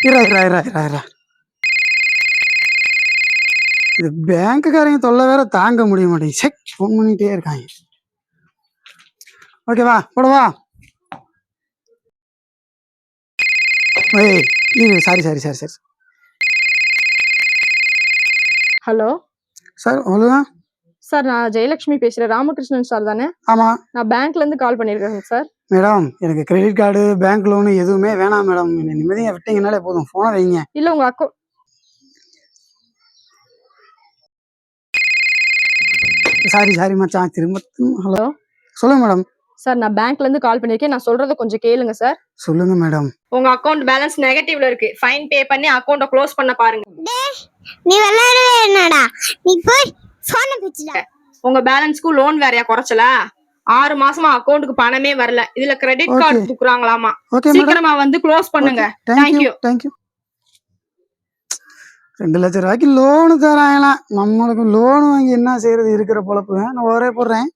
இரா இரா இரா இரா இரா இது பேங்க்குக்காரங்க தொல்லை வேற தாங்க முடிய மாட்டேங்குது. செக் ஃபோன் பண்ணிட்டே இருக்காங்க. ஓகேவா போடவா? ஏய் sorry sorry sorry sorry hello sir சொல்லுங்க சார், நான் ஜெயலட்சுமி பேசுறேன். ராமகிருஷ்ணன் சார் தானே? ஆமாம் நான் பேங்க்ல இருந்து கால் பண்ணியிருக்கேங்க சார். மேடம், எனக்கு கிரெடிட் கார்டு பேங்க் லோனு எதுவுமே வேணாம் மேடம். என்ன நிம்மதியாக விட்டீங்கனாலே போதும். ஃபோனை வைங்க. இல்ல உங்க அக்கௌண்ட் சாரி மச்சான். திரும்ப ஹலோ ஹலோ சொல்லுங்க மேடம். சார், நான் பேங்க்ல இருந்து கால் பண்ணியிருக்கேன். நான் சொல்றத கொஞ்சம் கேளுங்க சார். சொல்லுங்க மேடம். உங்க அக்கௌண்ட் பேலன்ஸ் நெகட்டிவ்ல இருக்கு. ஃபைன் பே பண்ணி அக்கௌண்ட க்ளோஸ் பண்ண பாருங்க. நீ விளையாடவே என்னடா? நீ போய் போனை பிச்சுடா. உங்க பேலன்ஸ்க்கு லோன் வேறயா குறைச்சலா? 6 மாசமா அக்கௌண்ட்டுக்கு பணமே வரல. இதுல கிரெடிட் கார்டு குடுக்குறாங்களாமா. Okay madam. சீக்கிரமா வந்து க்ளோஸ் பண்ணுங்க. Thank you thank you. 2 லட்சம் ரூபாய்க்கு லோனு தராங்களாம். நம்மளுக்கு லோன் வாங்கி என்ன செய்யறது? இருக்கிற பொழப்பு நான் ஒரே போடுறேன்.